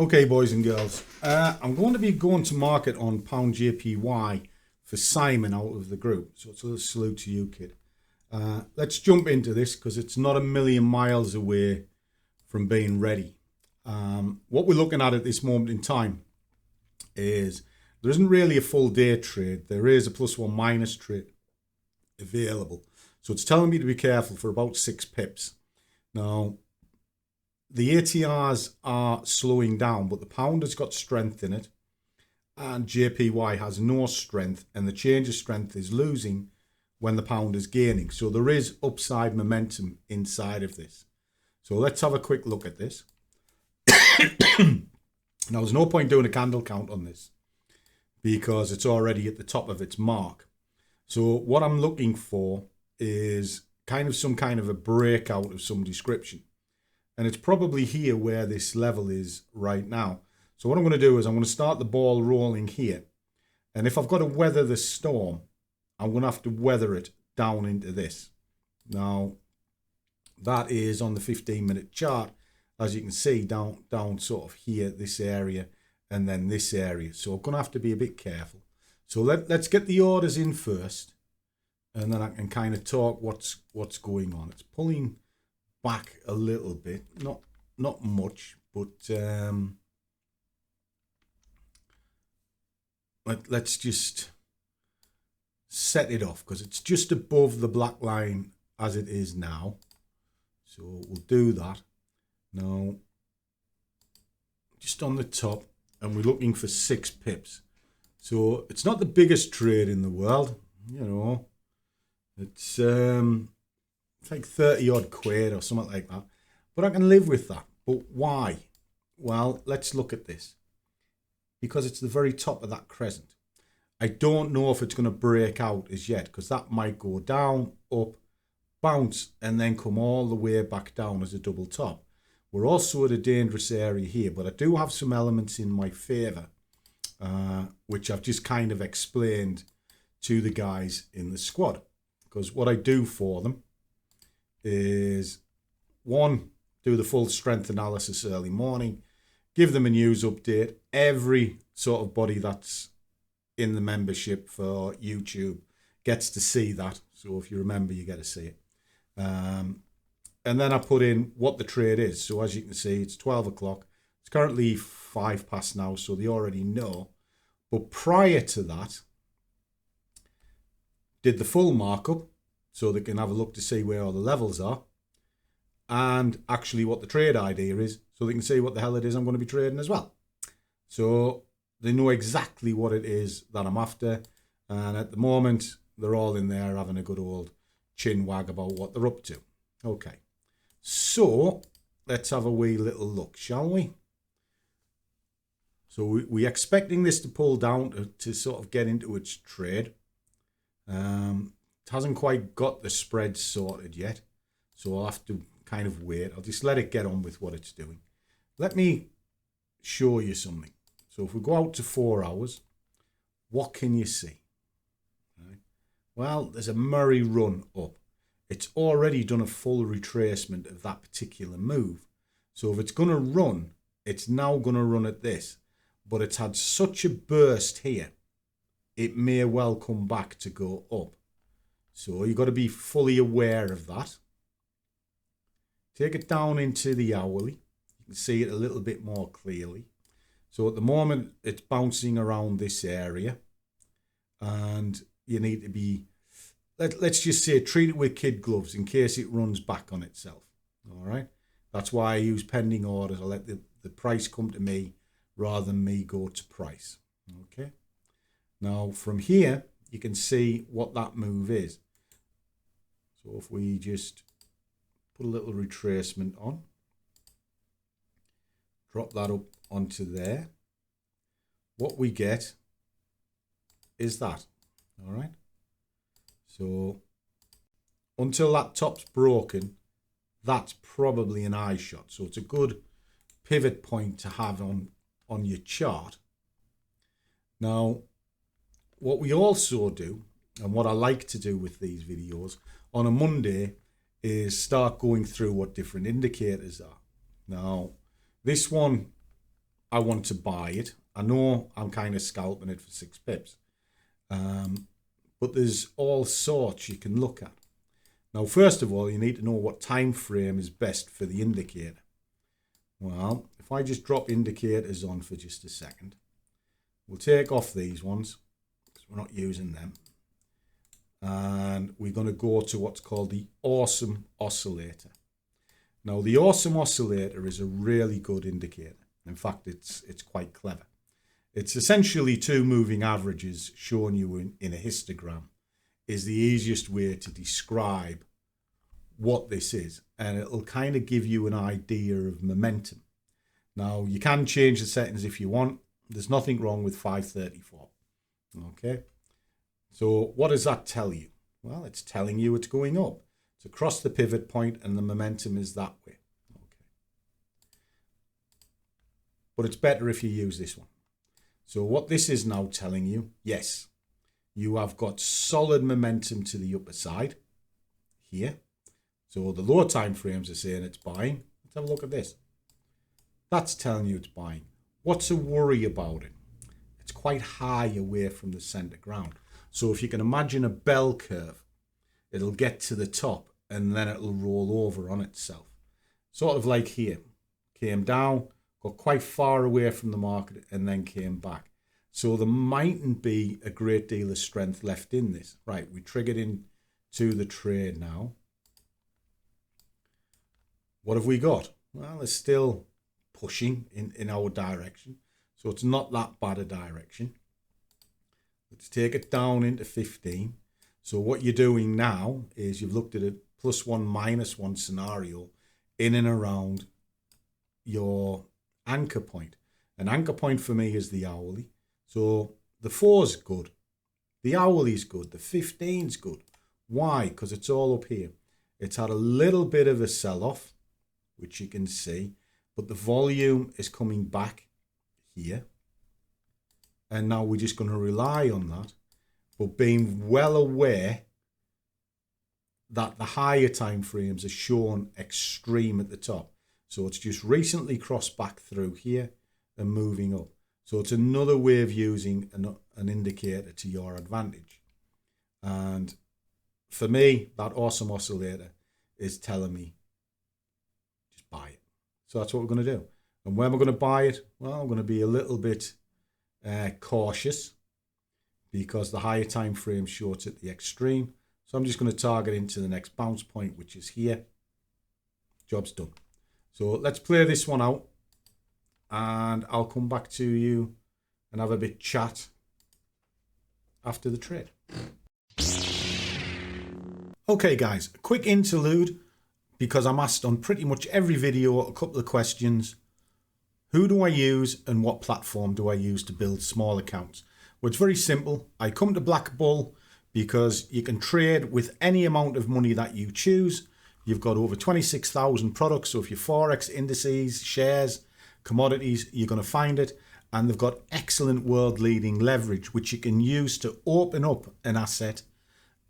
Okay, boys and girls, I'm going to be going to market on pound JPY for Simon out of the group. So it's a little salute to you, kid. Let's jump into this because it's not a million miles away from being ready. What we're looking at this moment in time is there isn't really a full day trade. There is a +1 minus trade available. So it's telling me to be careful for about 6 pips. Now, the ATRs are slowing down, but the pound has got strength in it, and JPY has no strength, and the change of strength is losing when the pound is gaining. So there is upside momentum inside of this. So let's have a quick look at this. Now, there's no point doing a candle count on this because it's already at the top of its mark. So what I'm looking for is some kind of a breakout of some description. And it's probably here where this level is right now. So what I'm going to do is I'm going to start the ball rolling here. And if I've got to weather the storm, I'm going to have to weather it down into this. Now, that is on the 15-minute chart. As you can see, down sort of here, this area, and then this area. So I'm going to have to be a bit careful. So let's get the orders in first. And then I can kind of talk what's going on. It's pulling back a little bit, not much, but let's just set it off because it's just above the black line as it is now. So we'll do that. Now, just on the top, and we're looking for 6 pips. So it's not the biggest trade in the world, you know. It's like 30 odd quid or something like that. But I can live with that. But why? Well, let's look at this. Because it's the very top of that crescent. I don't know if it's going to break out as yet, because that might go down, up, bounce, and then come all the way back down as a double top. We're also at a dangerous area here, but I do have some elements in my favour, which I've just kind of explained to the guys in the squad. Because what I do for them is, 1, do the full strength analysis early morning, give them a news update. Every sort of body that's in the membership for YouTube gets to see that. So if you remember, you get to see it. And then I put in what the trade is. So as you can see, it's 12 o'clock. It's currently 5 past now, so they already know. But prior to that, did the full markup so they can have a look to see where all the levels are, and actually what the trade idea is so they can see what the hell it is I'm going to be trading as well. So they know exactly what it is that I'm after, and at the moment they're all in there having a good old chin wag about what they're up to. Okay, so let's have a wee little look, shall we? So we're expecting this to pull down to sort of get into its trade. It hasn't quite got the spread sorted yet, so I'll have to kind of wait. I'll just let it get on with what it's doing. Let me show you something. So if we go out to 4 hours, what can you see? Right. Well, there's a Murray run up. It's already done a full retracement of that particular move. So if it's going to run, it's now going to run at this. But it's had such a burst here, it may well come back to go up. So you've got to be fully aware of that. Take it down into the hourly. You can see it a little bit more clearly. So at the moment, it's bouncing around this area. And you need to be, let's just say, treat it with kid gloves in case it runs back on itself. All right. That's why I use pending orders. I let the price come to me rather than me go to price. Okay. Now, from here, you can see what that move is. So if we just put a little retracement on, drop that up onto there, what we get is that. All right. So until that top's broken, that's probably an eye shot. So it's a good pivot point to have on your chart. Now, what we also do, and what I like to do with these videos on a Monday, is start going through what different indicators are. Now, this one I want to buy it. I know I'm kind of scalping it for 6 pips. But there's all sorts you can look at. Now, first of all, you need to know what time frame is best for the indicator. Well, if I just drop indicators on for just a second, we'll take off these ones because we're not using them. And we're going to go to what's called the awesome oscillator. Now, the awesome oscillator is a really good indicator. In fact, it's quite clever. It's essentially 2 moving averages shown you in a histogram is the easiest way to describe what this is. And it'll kind of give you an idea of momentum. Now, you can change the settings if you want. There's nothing wrong with 534. Okay. So what does that tell you? Well, it's telling you it's going up. It's across the pivot point and the momentum is that way. Okay. But it's better if you use this one. So what this is now telling you, yes, you have got solid momentum to the upper side here. So the lower time frames are saying it's buying. Let's have a look at this. That's telling you it's buying. What's a worry about it? It's quite high away from the center ground. So if you can imagine a bell curve, it'll get to the top and then it'll roll over on itself. Sort of like here. Came down, got quite far away from the market and then came back. So there mightn't be a great deal of strength left in this. Right, we triggered into the trade now. What have we got? Well, it's still pushing in our direction. So it's not that bad a direction. Let's take it down into 15. So what you're doing now is you've looked at a +1, -1 scenario in and around your anchor point. An anchor point for me is the hourly. So the 4's good. The hourly's good. The 15's good. Why? Because it's all up here. It's had a little bit of a sell-off, which you can see, but the volume is coming back here. And now we're just going to rely on that, but being well aware that the higher time frames are shown extreme at the top. So it's just recently crossed back through here and moving up. So it's another way of using an indicator to your advantage. And for me, that awesome oscillator is telling me, just buy it. So that's what we're going to do. And when we're going to buy it, well, I'm going to be a little bit cautious because the higher time frame shorts at the extreme. So I'm just going to target into the next bounce point, which is here. Job's done. So let's play this one out and I'll come back to you and have a bit chat after the trade. Okay guys, a quick interlude because I'm asked on pretty much every video a couple of questions. Who do I use and what platform do I use to build small accounts? Well, it's very simple. I come to BlackBull because you can trade with any amount of money that you choose. You've got over 26,000 products. So if you're Forex, indices, shares, commodities, you're going to find it. And they've got excellent world-leading leverage, which you can use to open up an asset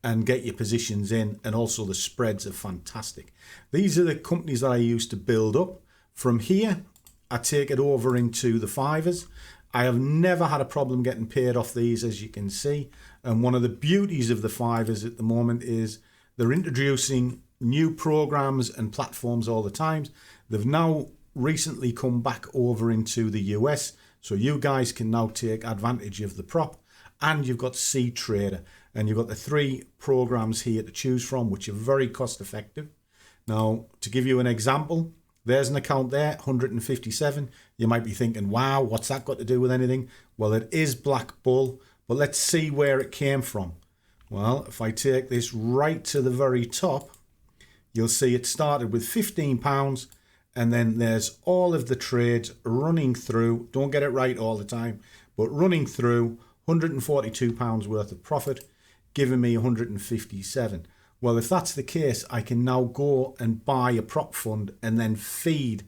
and get your positions in. And also the spreads are fantastic. These are the companies that I use to build up. From here, I take it over into the fivers. I have never had a problem getting paid off these, as you can see. And one of the beauties of the fivers at the moment is they're introducing new programs and platforms all the time. They've now recently come back over into the US. So you guys can now take advantage of the prop. And you've got C Trader. And you've got the 3 programs here to choose from, which are very cost effective. Now, to give you an example, there's an account there, 157. You might be thinking, wow, what's that got to do with anything? Well, it is BlackBull, but let's see where it came from. Well, if I take this right to the very top, you'll see it started with £15, and then there's all of the trades running through. Don't get it right all the time, but running through £142 worth of profit, giving me 157. Well, if that's the case, I can now go and buy a prop fund and then feed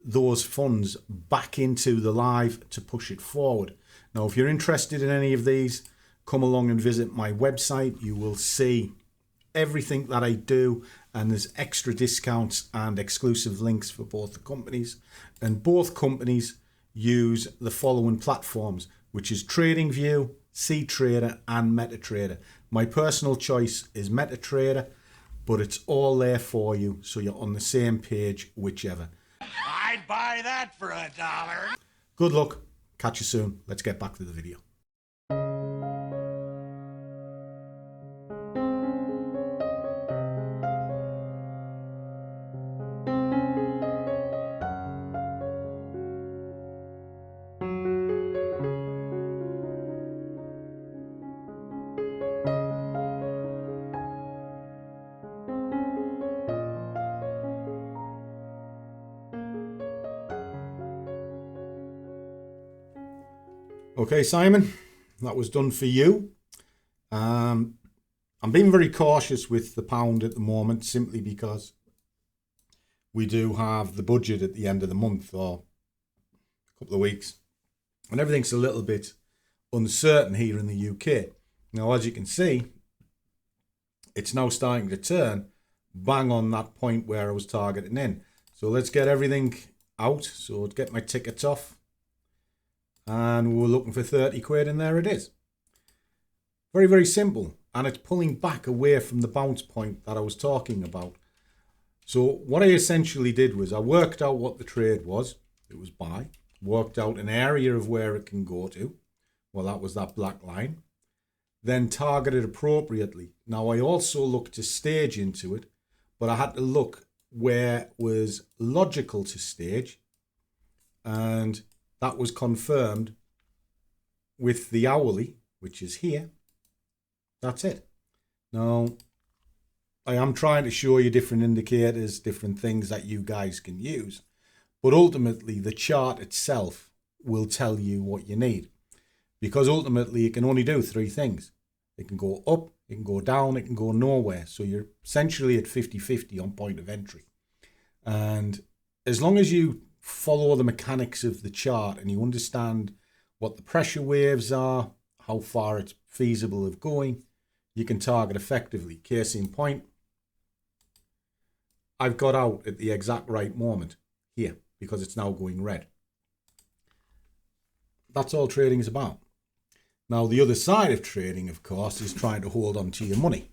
those funds back into the live to push it forward. Now, if you're interested in any of these, come along and visit my website. You will see everything that I do, and there's extra discounts and exclusive links for both the companies. And both companies, use the following platforms, which is TradingView, CTrader, and MetaTrader. My personal choice is MetaTrader, but it's all there for you, so you're on the same page, whichever. I'd buy that for $1. Good luck. Catch you soon. Let's get back to the video. Okay, Simon, that was done for you. I'm being very cautious with the pound at the moment, simply because we do have the budget at the end of the month or a couple of weeks, and everything's a little bit uncertain here in the UK. Now, as you can see, it's now starting to turn bang on that point where I was targeting in. So let's get everything out. So let's get my tickets off. And we're looking for 30 quid, and there it is. Very, very simple. And it's pulling back away from the bounce point that I was talking about. So what I essentially did was I worked out what the trade was. It was buy. Worked out an area of where it can go to. Well, that was that black line. Then targeted appropriately. Now, I also looked to stage into it, but I had to look where it was logical to stage. And that was confirmed with the hourly, which is here. That's it. Now, I am trying to show you different indicators, different things that you guys can use. But ultimately, the chart itself will tell you what you need. Because ultimately, it can only do three things. It can go up, it can go down, it can go nowhere. So you're essentially at 50-50 on point of entry. And as long as you follow the mechanics of the chart and you understand what the pressure waves are, how far it's feasible of going, you can target effectively. Case in point, I've got out at the exact right moment here because it's now going red. That's all trading is about. Now, the other side of trading, of course, is trying to hold on to your money.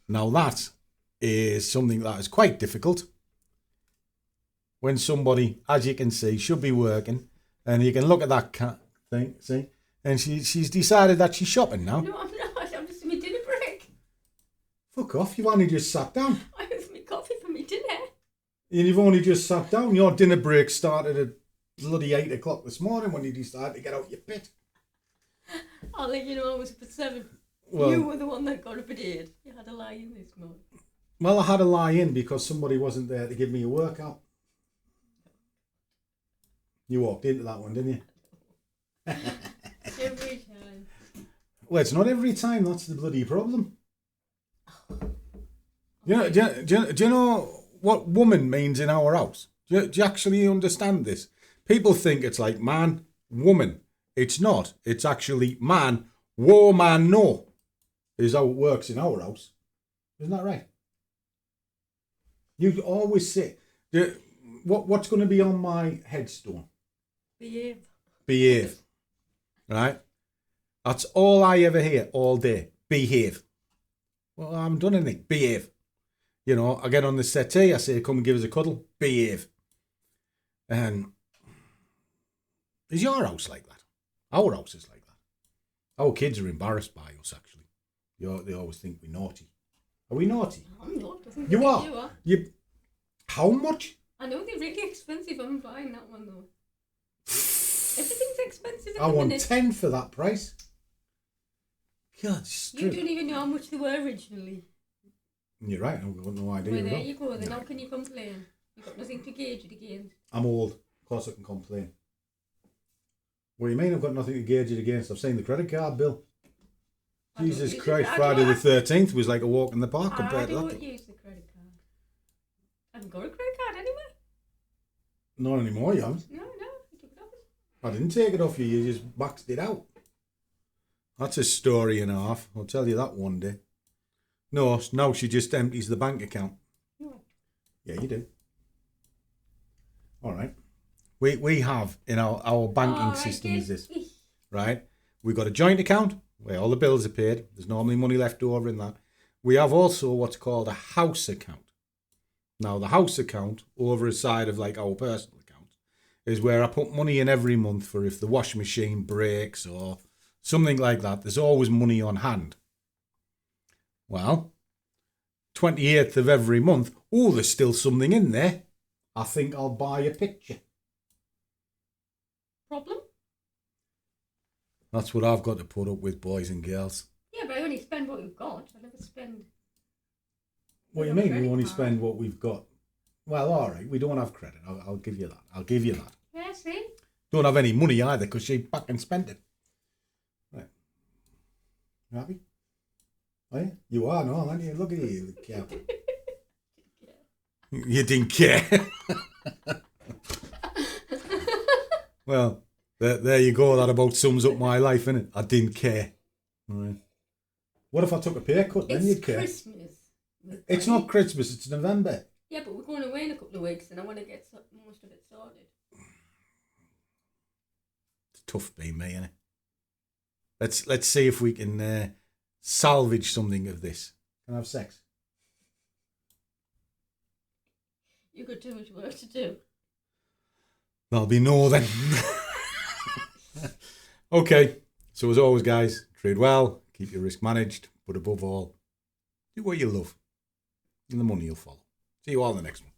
Now, that is something that is quite difficult. When somebody, as you can see, should be working, and you can look at that cat thing, see, and she's decided that she's shopping now. No, I'm not. I'm just in my dinner break. Fuck off, you've only just sat down. I have my coffee for my dinner. And you've only just sat down. Your dinner break started at bloody 8 o'clock this morning when you decided to get out your pit. I'll let you know I was up at 7. Well, you were the one that got up at 8. You had a lie in this morning. Well, I had a lie in because somebody wasn't there to give me a workout. You walked into that one, didn't you? Every time. Well, it's not every time. That's the bloody problem. Do you know what woman means in our house? Do you actually understand this? People think it's like man, woman. It's not. It's actually man, woman, no. Is how it works in our house. Isn't that right? You always say, what's going to be on my headstone? Behave. Behave. Right? That's all I ever hear all day. Behave. Well, I haven't done anything. Behave. You know, I get on the settee, I say, come and give us a cuddle. Behave. And is your house like that? Our house is like that. Our kids are embarrassed by us, actually. They always think we're naughty. Are we naughty? I'm not. I think You are? You are. How much? I know they're really expensive. I'm buying that one, though. Everything's expensive at I the want minute. 10 for that price. God, You don't even know how much they were originally. You're right, I've got no idea. Well, there you go. Then how can you complain? You've got nothing to gauge it against. I'm old. Of course I can complain. What do you mean I've got nothing to gauge it against? I've seen the credit card bill. Jesus Christ, Friday the 13th was like a walk in the park compared to that. I don't use the credit card. I haven't got a credit card anyway. Not anymore, you haven't. No, I took it off. I didn't take it off you just maxed it out. That's a story and a half. I'll tell you that one day. No, now she just empties the bank account. No. Yeah, you do. All right. We have in our banking system is this, right? We've got a joint account where all the bills are paid. There's normally money left over in that. We have also what's called a house account. Now, the house account, over a side of like our personal account, is where I put money in every month for if the washing machine breaks or something like that. There's always money on hand. Well, 28th of every month, oh, there's still something in there. I think I'll buy a picture. Problem? That's what I've got to put up with, boys and girls. Yeah, but I only spend what you've got. I never spend. What do you mean we only spend what we've got? Well, all right, we don't have credit. I'll give you that. I'll give you that. Yeah, see? Don't have any money either because she fucking spent it. Right. You happy? Are you? You are, no, aren't you? Look at you, cow. You didn't care. Well, there you go. That about sums up my life, innit? I didn't care. All right. What if I took a pay cut? Then you'd care. It's Christmas. It's not Christmas. It's November. Yeah, but we're going away in a couple of weeks, and I want to get most of it sorted. It's tough being me, innit? Let's see if we can salvage something of this. Can I have sex? You've got too much work to do. There'll be no then. Okay, so as always, guys, trade well, keep your risk managed, but above all, do what you love, and the money will follow. See you all in the next one.